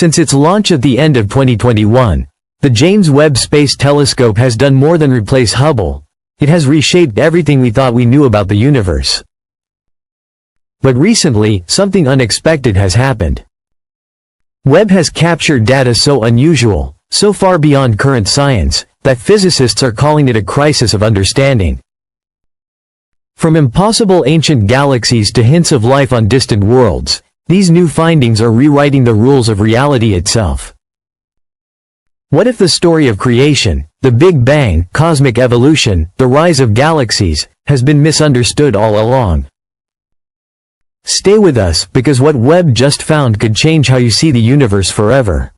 Since its launch at the end of 2021, the James Webb Space Telescope has done more than replace Hubble. It has reshaped everything we thought we knew about the universe. But recently, something unexpected has happened. Webb has captured data so unusual, so far beyond current science, that physicists are calling it a crisis of understanding. From impossible ancient galaxies to hints of life on distant worlds, these new findings are rewriting the rules of reality itself. What if the story of creation, the Big Bang, cosmic evolution, the rise of galaxies, has been misunderstood all along? Stay with us, because what Webb just found could change how you see the universe forever.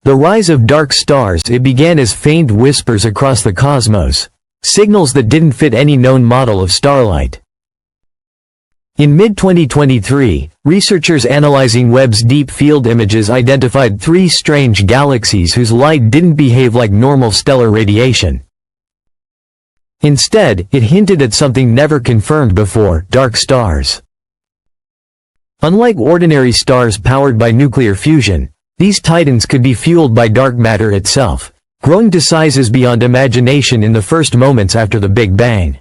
The rise of dark stars. It began as faint whispers across the cosmos, signals that didn't fit any known model of starlight. In mid-2023, researchers analyzing Webb's deep field images identified 3 strange galaxies whose light didn't behave like normal stellar radiation. Instead, it hinted at something never confirmed before: dark stars. Unlike ordinary stars powered by nuclear fusion, these titans could be fueled by dark matter itself, growing to sizes beyond imagination in the first moments after the Big Bang.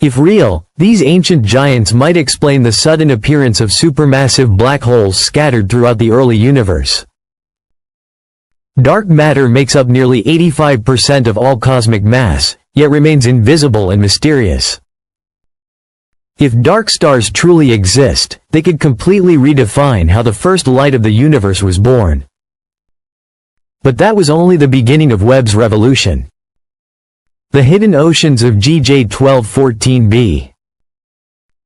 If real, these ancient giants might explain the sudden appearance of supermassive black holes scattered throughout the early universe. Dark matter makes up nearly 85% of all cosmic mass, yet remains invisible and mysterious. If dark stars truly exist, they could completely redefine how the first light of the universe was born. But that was only the beginning of Webb's revolution. The hidden oceans of GJ1214b.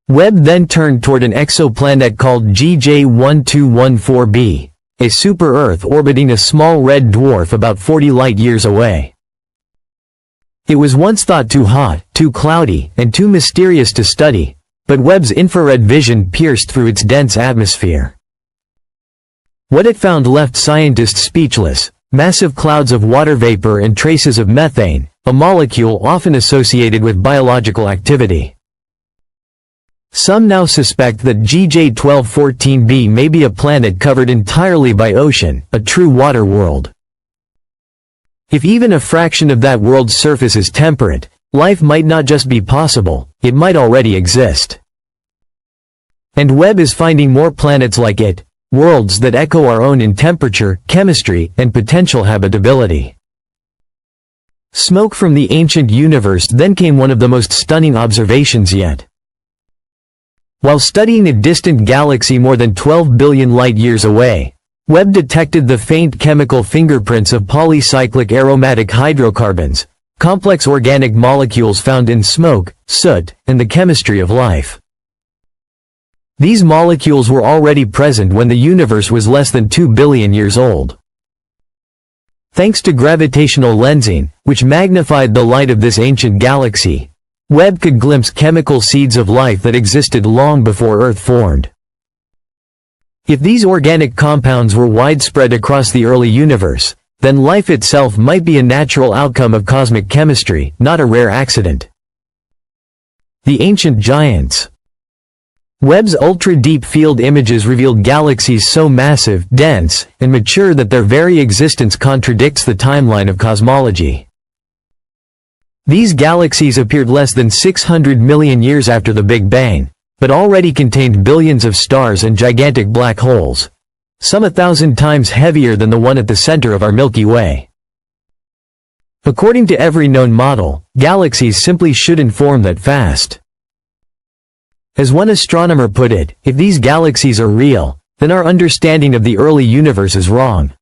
Webb then turned toward an exoplanet called GJ1214b, a super-Earth orbiting a small red dwarf about 40 light-years away. It was once thought too hot, too cloudy, and too mysterious to study, but Webb's infrared vision pierced through its dense atmosphere. What it found left scientists speechless: massive clouds of water vapor and traces of methane, a molecule often associated with biological activity. Some now suspect that GJ1214b may be a planet covered entirely by ocean, a true water world. If even a fraction of that world's surface is temperate, life might not just be possible, it might already exist. And Webb is finding more planets like it, worlds that echo our own in temperature, chemistry, and potential habitability. Smoke from the ancient universe. Then came one of the most stunning observations yet. While studying a distant galaxy more than 12 billion light-years away, Webb detected the faint chemical fingerprints of polycyclic aromatic hydrocarbons, complex organic molecules found in smoke, soot, and the chemistry of life. These molecules were already present when the universe was less than 2 billion years old. Thanks to gravitational lensing, which magnified the light of this ancient galaxy, Webb could glimpse chemical seeds of life that existed long before Earth formed. If these organic compounds were widespread across the early universe, then life itself might be a natural outcome of cosmic chemistry, not a rare accident. The ancient giants. Webb's ultra-deep field images revealed galaxies so massive, dense, and mature that their very existence contradicts the timeline of cosmology. These galaxies appeared less than 600 million years after the Big Bang, but already contained billions of stars and gigantic black holes, some 1,000 times heavier than the one at the center of our Milky Way. According to every known model, galaxies simply shouldn't form that fast. As one astronomer put it, if these galaxies are real, then our understanding of the early universe is wrong.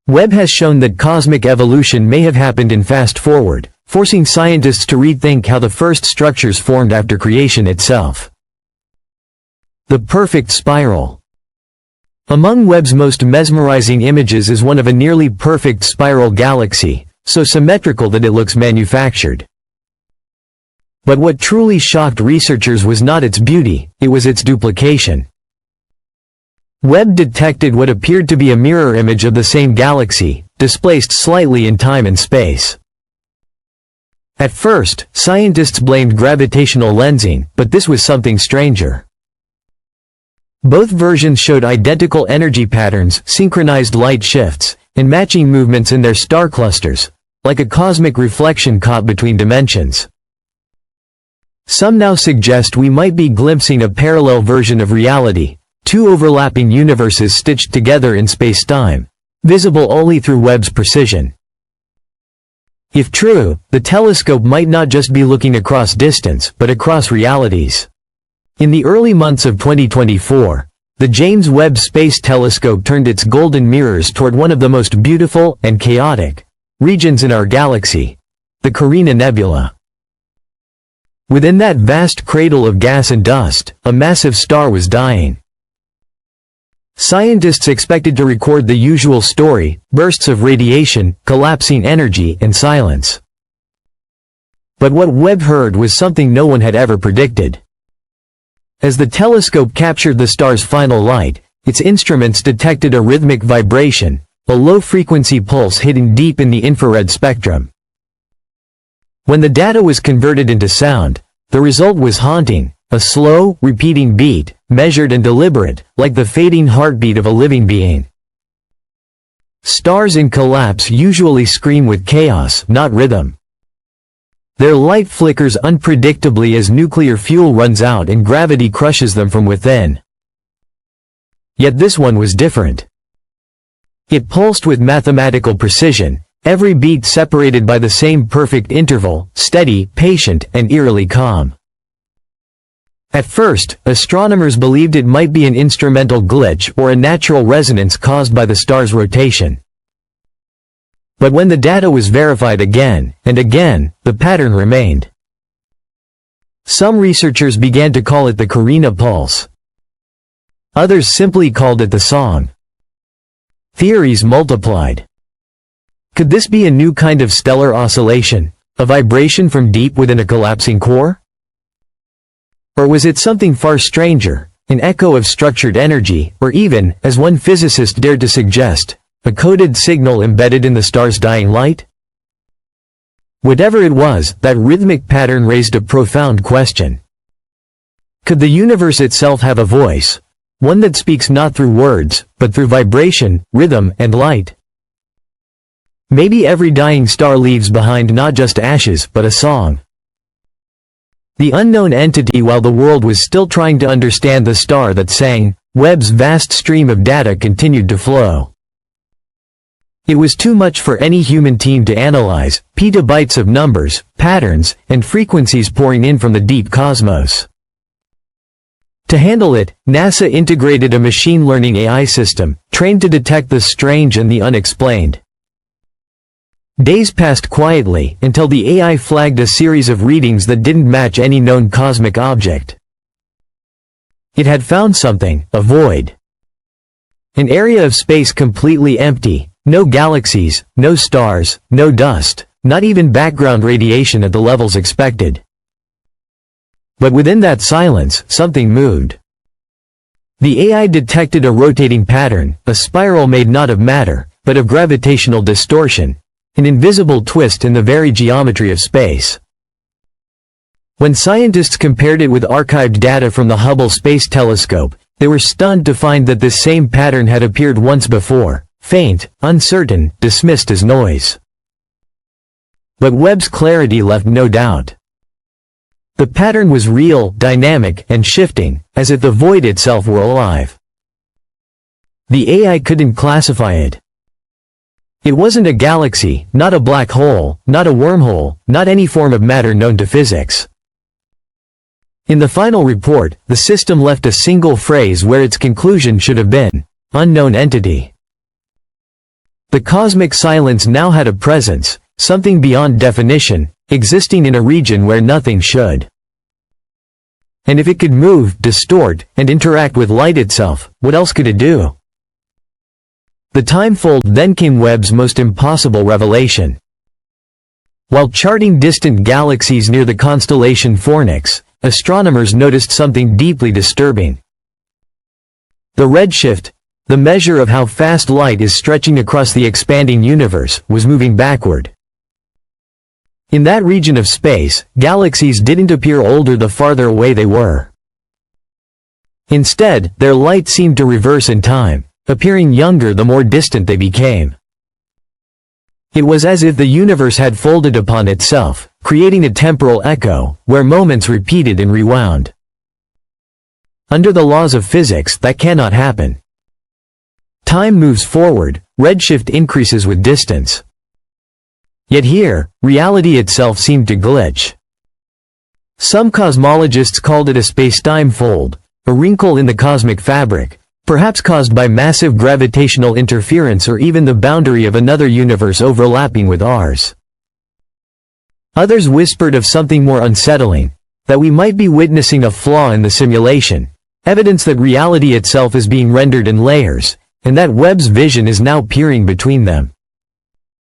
Webb has shown that cosmic evolution may have happened in fast forward, forcing scientists to rethink how the first structures formed after creation itself. The perfect spiral. Among Webb's most mesmerizing images is one of a nearly perfect spiral galaxy, so symmetrical that it looks manufactured. But what truly shocked researchers was not its beauty, it was its duplication. Webb detected what appeared to be a mirror image of the same galaxy, displaced slightly in time and space. At first, scientists blamed gravitational lensing, but this was something stranger. Both versions showed identical energy patterns, synchronized light shifts, and matching movements in their star clusters, like a cosmic reflection caught between dimensions. Some now suggest we might be glimpsing a parallel version of reality, two overlapping universes stitched together in space-time, visible only through Webb's precision. If true, the telescope might not just be looking across distance, but across realities. In the early months of 2024, the James Webb Space Telescope turned its golden mirrors toward one of the most beautiful and chaotic regions in our galaxy, the Carina Nebula. Within that vast cradle of gas and dust, a massive star was dying. Scientists expected to record the usual story: bursts of radiation, collapsing energy, and silence. But what Webb heard was something no one had ever predicted. As the telescope captured the star's final light, its instruments detected a rhythmic vibration, a low-frequency pulse hidden deep in the infrared spectrum. When the data was converted into sound, the result was haunting, a slow, repeating beat, measured and deliberate, like the fading heartbeat of a living being. Stars in collapse usually scream with chaos, not rhythm. Their light flickers unpredictably as nuclear fuel runs out and gravity crushes them from within. Yet this one was different. It pulsed with mathematical precision, every beat separated by the same perfect interval, steady, patient, and eerily calm. At first, astronomers believed it might be an instrumental glitch or a natural resonance caused by the star's rotation. But when the data was verified again and again, the pattern remained. Some researchers began to call it the Carina pulse. Others simply called it the song. Theories multiplied. Could this be a new kind of stellar oscillation, a vibration from deep within a collapsing core? Or was it something far stranger, an echo of structured energy, or even, as one physicist dared to suggest, a coded signal embedded in the star's dying light? Whatever it was, that rhythmic pattern raised a profound question. Could the universe itself have a voice, one that speaks not through words, but through vibration, rhythm, and light? Maybe every dying star leaves behind not just ashes, but a song. The unknown entity, while the world was still trying to understand the star that sang, Webb's vast stream of data continued to flow. It was too much for any human team to analyze, petabytes of numbers, patterns, and frequencies pouring in from the deep cosmos. To handle it, NASA integrated a machine learning AI system, trained to detect the strange and the unexplained. Days passed quietly, until the AI flagged a series of readings that didn't match any known cosmic object. It had found something, a void. An area of space completely empty, no galaxies, no stars, no dust, not even background radiation at the levels expected. But within that silence, something moved. The AI detected a rotating pattern, a spiral made not of matter, but of gravitational distortion, an invisible twist in the very geometry of space. When scientists compared it with archived data from the Hubble Space Telescope, they were stunned to find that this same pattern had appeared once before, faint, uncertain, dismissed as noise. But Webb's clarity left no doubt. The pattern was real, dynamic, and shifting, as if the void itself were alive. The AI couldn't classify it. It wasn't a galaxy, not a black hole, not a wormhole, not any form of matter known to physics. In the final report, the system left a single phrase where its conclusion should have been, unknown entity. The cosmic silence now had a presence, something beyond definition, existing in a region where nothing should. And if it could move, distort, and interact with light itself, what else could it do? The timefold then came Webb's most impossible revelation. While charting distant galaxies near the constellation Fornix, astronomers noticed something deeply disturbing. The redshift, the measure of how fast light is stretching across the expanding universe, was moving backward. In that region of space, galaxies didn't appear older the farther away they were. Instead, their light seemed to reverse in time, appearing younger the more distant they became. It was as if the universe had folded upon itself, creating a temporal echo, where moments repeated and rewound. Under the laws of physics, that cannot happen. Time moves forward, redshift increases with distance. Yet here, reality itself seemed to glitch. Some cosmologists called it a spacetime fold, a wrinkle in the cosmic fabric, perhaps caused by massive gravitational interference or even the boundary of another universe overlapping with ours. Others whispered of something more unsettling, that we might be witnessing a flaw in the simulation, evidence that reality itself is being rendered in layers, and that Webb's vision is now peering between them.